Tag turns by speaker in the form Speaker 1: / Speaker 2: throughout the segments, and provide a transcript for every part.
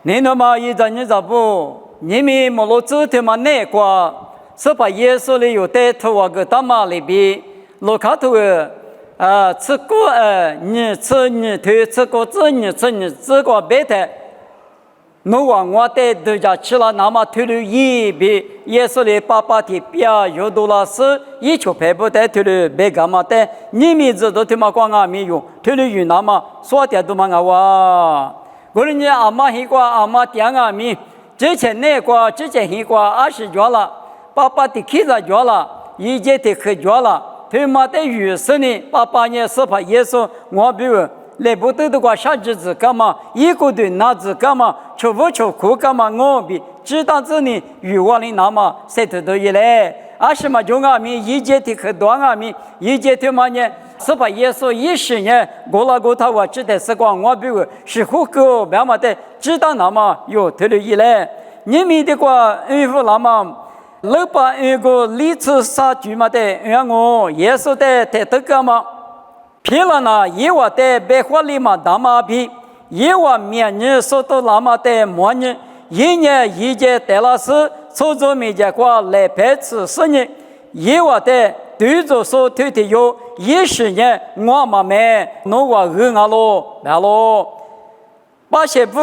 Speaker 1: 你那么一张你咋不？你们莫罗子他妈那个，是把耶稣里有带头啊个大马里边，罗卡头吃过你吃你头吃过子你吃你吃过白的。侬往我带大家去了，那么退了一笔，耶稣的爸爸的表有多了是，一球赔不得退了别干嘛的，你们知道他妈光啊没用，退了有那么说的都嘛哇，我人家阿妈一个阿妈点啊米，之前那个之前一个20角了，爸爸的开角了，一节的黑角了，他妈的有事呢，爸爸呢是怕耶稣我比如。来不得的话，下日子干嘛？一个对那子干嘛？求不求苦干嘛？我比知道这里与我的那么谁都一来，什么中阿米一节的和多阿米一节的嘛呢？是把耶稣10年过了过他我知道是光我比如是虎狗别么的知道那么有头了一来，你们的话恩福那么。老把一个历次杀猪嘛的，让我耶稣的太多干嘛？偏了呢，耶和华的白花里嘛大马皮，耶和华面日所到那么的末日，一年一节得了是，操作没结果来排斥10年，耶和华的对着所推的有10年，我嘛没，侬话饿啊咯，来咯，把些不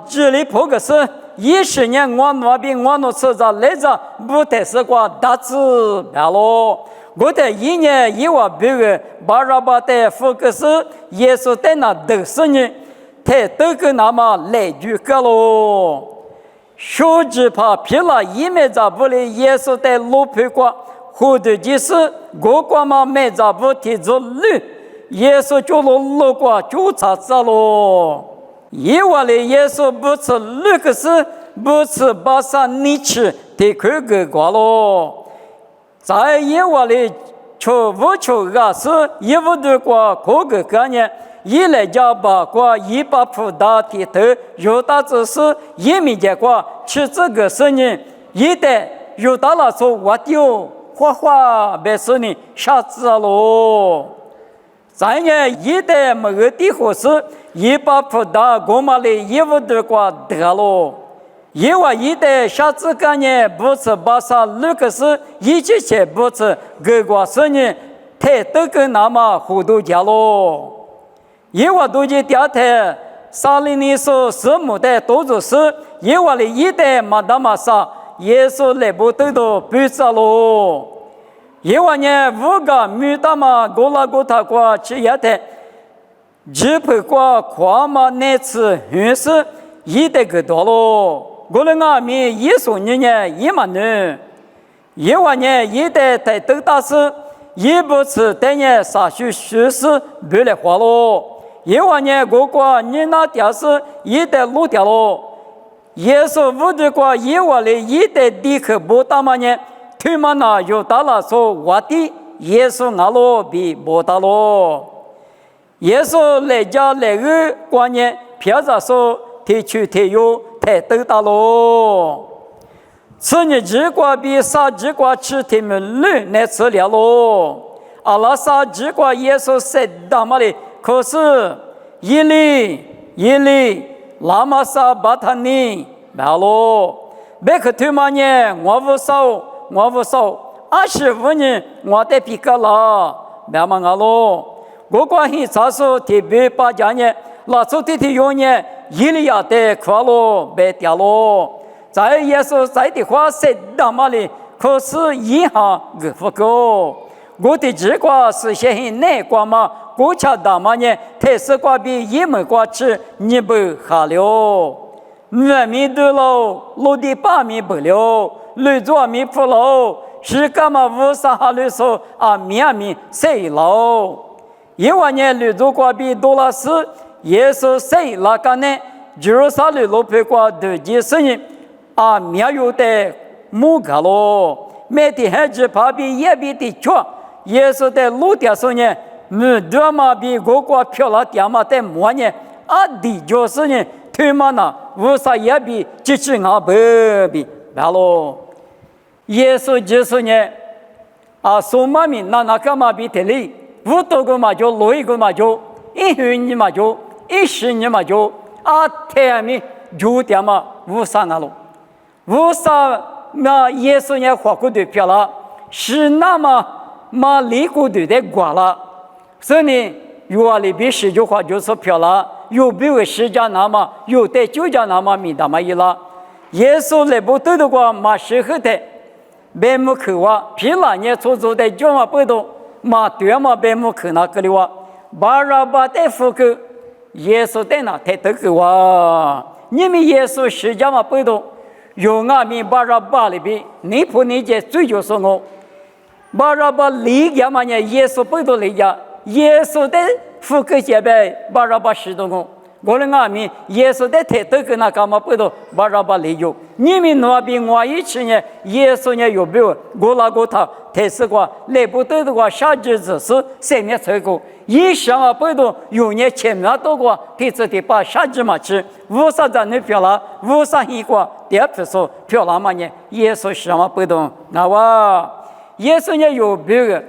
Speaker 1: 这里破个是10年我那边我那吃着来着，不得是个大字来咯。我的1年以外，比如巴拉巴的福克斯，耶稣在那20年，他都跟那么来句个咯。手指怕皮了，一面咋不哩？耶稣在路皮过，或者就是我光嘛没咋不提着路，耶稣就路过就查着咯。以外的耶稣不吃路克斯，不吃巴萨尼吃，得看个过咯。在耶和华里求不求个是一无的过可个概念，一来家把过一把普大的头，有大只是一米结果，吃这个事情，一旦有大了说我丢花花别说你傻子喽。咱呢一旦没个地方是一把普大我们里一无的过得喽。因为一旦下次概念不是把啥那个是一起去不是各个事情，太都跟那么糊涂家咯。因为都是调台沙里尼说什么的都是，因为一旦没那么啥，耶稣来不得都不知咯。因为呢，五个没那么过了过他过去也得，只不过跨嘛那次还是一得个多咯。我们阿弥耶稣呢也嘛呢，因为呢也得在都大事，也不是等呢啥许事不来花咯。因为呢我国你那点事也得录掉咯。耶稣无的过因为呢也得立刻不打嘛呢，他们那有打了说我的耶稣阿罗比不打咯。耶稣来家来个观念，飘着说提出提有。太得大喽！此日之瓜比杀之瓜吃他们驴来吃了喽。阿拉杀之瓜耶稣说大嘛哩，可是一里拉玛杀巴塔尼来喽。别个他妈呢，我不少，25年我得比个啦，别嘛阿喽。我关系查说特别把家呢，拉出的有呢。伊利亚的快乐被掉落，在耶稣在的话说大嘛哩，可是一下个不够。我的这个是先那个嘛，国家大嘛呢，特色瓜比一门瓜吃你不下了，2米多喽，落地8米不了，6米不了，是干嘛无啥哈了说米谁喽？因为呢，6瓜比多了是。耶稣谁那个呢？就是啥的路陪过的几十年，没有的木个咯，每天还是旁边也比的脚，耶稣的路点上呢，没多嘛比各个漂亮点嘛的么呢？的就是呢，他们呢，无啥也比支持我不比，完咯。耶稣就是呢，说嘛名那个嘛比的哩，5多个嘛就6个嘛就，1年嘛就。10年嘛就太阳就点嘛无啥啊喽，无啥那耶稣也活过的票了，是那么嘛离过的挂了，所以呢，有里边十句话就是票了，有别个十家那么有的九家那么米大嘛一了，耶稣来不对的话嘛适合的，白木口啊，皮拉也做的叫嘛不懂，嘛对嘛白木口那个的话，巴拉巴的福口，耶稣在那太得个哇，你们耶稣十家嘛不懂。有俺们巴拉巴里边，你不理解追求什么？巴拉巴理解嘛呢？耶稣不都理解？耶稣的福克节呗，巴拉巴使动我。我的俺们耶稣的太多个那干嘛不都巴拉巴理解？你们那边我一起呢，耶稣呢有没有？我那个他太是个来不对的话，下日子是生命成功。以上啊不都有年前面多个，他自己把下日嘛去，无啥子那票了，无啥一个。第二次说漂亮嘛呢？耶稣是嘛不懂，那哇，耶稣呢有别个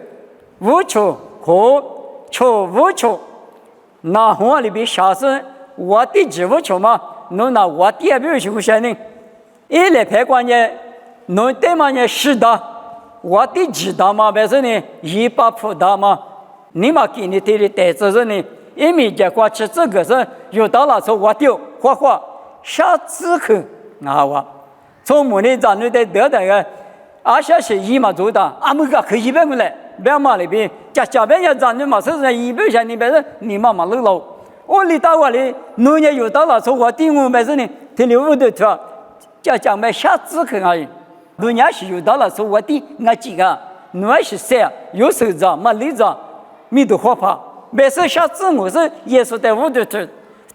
Speaker 1: 无求和求无求，那我里边下生我的只无求嘛，那我第二边是不是呢？一来排关呢，侬对嘛呢是的，我的知道嘛，但是呢一把不大嘛，你嘛给你对的带着人呢，一米结果吃这个是有到了时候我丢花花下次去。啊哇！从某年咱们得得个，而且是一嘛做的，俺们个可以变过来，别嘛里边，家边也咱们嘛是一百钱，你别说你妈妈漏了，我里到我里，农业有到了，说我定我没事呢，停留不得脱，家买下次去而已，农业是有到了，说我定我几个，农业是谁有手子没力子，没得活法，没事下次我是也是在屋头头，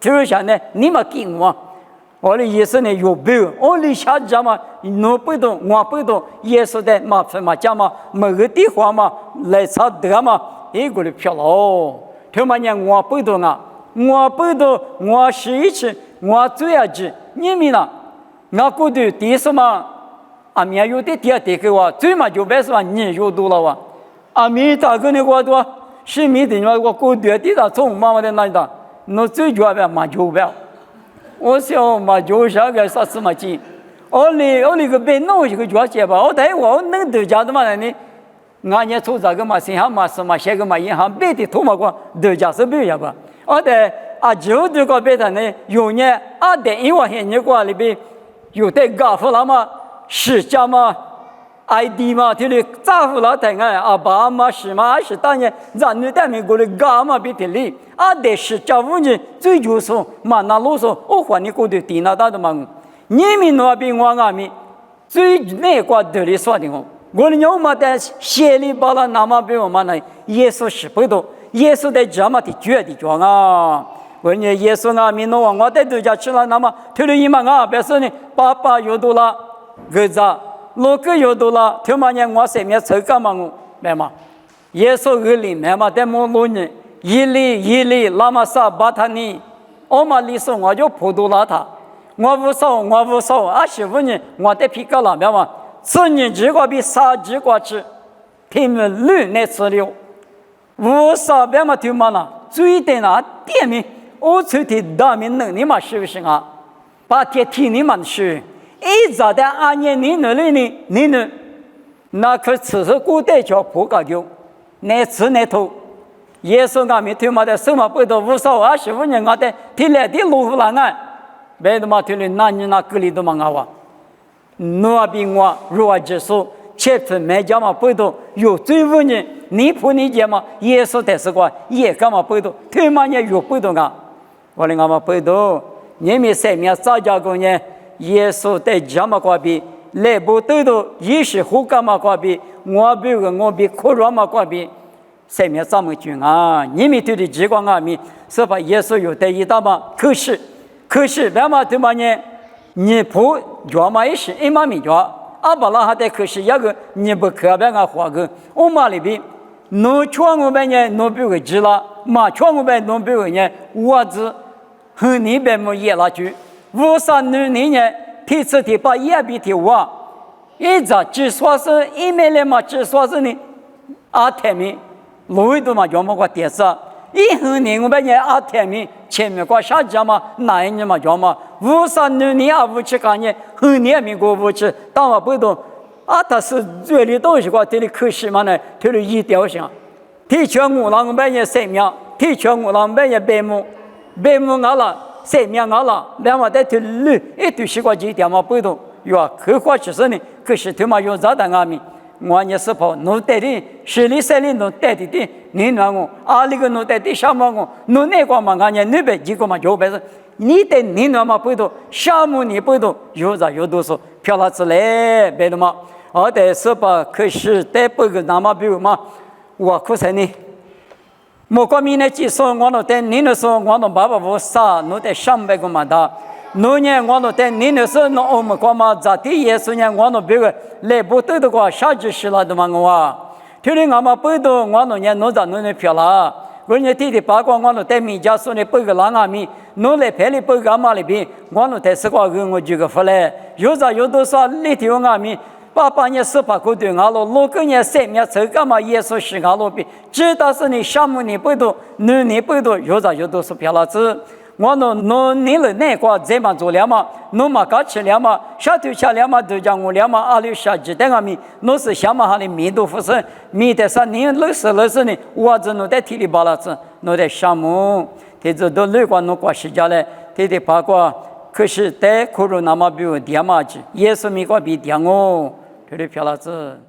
Speaker 1: 头下呢，你嘛给我。我的意思呢有病，我的下家嘛，侬不懂，我不懂，耶稣的麻烦嘛讲嘛，某个地方嘛来查得嘛，一个的票喽。他们讲我不懂啊，我不懂，我是一起，我最爱吃，你们呢？我过去第一什么？阿面有的第二个话，最嘛就别说你有多了哇，阿面大个那个多，是没的嘛，我过去第二从妈妈的那的，侬最主要的嘛就不要。我想嘛，就是个啥子嘛钱，我那个别弄一个交钱吧，我待我能得家的嘛呢？俺也做这个嘛，新行嘛是嘛，些个嘛银行别的土嘛个得家是别样吧？我的就这个别的呢，有年1.1万你过里边有的高富了嘛，十家嘛。ID 嘛，就是丈夫老太太爸嘛是嘛是当年咱们在美国的干嘛别的里得是家务呢，最就是嘛那路说我还你过的地那大的嘛，你们那边我那边最那个得里说的我的娘嘛在写里巴拉那么别我嘛那耶稣是不懂，耶稣在这么的绝的讲啊，我呢耶稣啊民诺我在度假去了那么退了一嘛啊，别说呢爸爸有多了儿子。如果有多了，他们讲我身边抽干嘛我，明嘛？耶稣个里面嘛，在某某人一里拉玛萨巴塔尼，我嘛里说我就普渡了他，我无少，25年我在皮革那边嘛，此年这个比啥这个吃，他们乱来吃了，无少边嘛他们啦，最的那点名，我出的大名能力嘛是不是啊？把天听你们说。一早的2年你努力呢，你呢？那可此时古代叫不搞究，乃吃乃偷。耶稣俺们他妈的什么不都无少25年，我的提来的路虎了岸，别的嘛提了那你那隔离的嘛我话，那边我若结束，切分没讲嘛不都有最5年，你不理解嘛？耶稣的是个也干嘛不都？他妈也有不都啊？我的俺们不都，你们生命早教过呢？耶稣在这么关闭，来不得的也是胡干嘛关闭，我比苦软嘛关闭，生命怎么讲啊？你们对的机关啊咪，是把耶稣有得一大嘛？可是，别嘛对嘛呢？你不叫嘛也是一嘛没叫，阿巴拉还得可是一个你不可别个花个，我嘛里边，侬劝我们呢，侬别个知了，嘛劝我们侬别个呢，我只和你别么也拉去。53年，提出的把也比的话，一直只说是100来嘛，只说是呢，太明，路易多嘛，要么个电视，一很年我们也阿天明前面过下家嘛，哪一年嘛叫嘛，五三年啊五七干年，很年民国五七，当我不懂，啊他是嘴里东西话，这里可惜嘛呢，这里一条线，提全我让我们也生命，提全我让我们也白目啊了，生命啊了，两万在这里一堆西瓜几条嘛不懂，哟，可花其实呢，可是他妈有咋的阿米。我也是跑，侬带的，十里三里侬带的的，你那我，阿里个侬带的什么我，侬那个嘛，俺家那边几个嘛，有本事，你带你那嘛不多，项目你不多，有啥有多少，漂亮子来，别的嘛，而且是把可是带不个那么比如嘛，我可是呢，莫个明年几说我侬带你那说我侬爸爸我啥，侬带300个嘛的。侬呢？我侬在你那时候，侬我们干嘛？在第一时间，我侬别个来不得的话，下去是了的嘛我啊。听你俺们不懂，我侬呢，侬在侬那漂啦。我呢弟弟八卦，我侬在米家说呢，不个拉阿米，侬来陪你不个阿妈里边，我侬在十块个我就个回来，有啥有多少里头阿米。8年18个对俺了，6个年3年这干嘛耶稣是俺了比，知道是你项目你不懂，你不懂，有啥有多少漂亮子。我侬你了那个怎么做了嘛？侬嘛搞起了嘛？下头吃了嘛？都讲我了嘛？阿里下鸡蛋阿米，侬是想嘛哈的米都不是，米的啥？你累死呢？我这侬在体力巴拉子，侬在项目，这这都累过侬过时间嘞，这这八卦，可是在可能那么比我点嘛去，也是米个比点哦，这里漂亮子。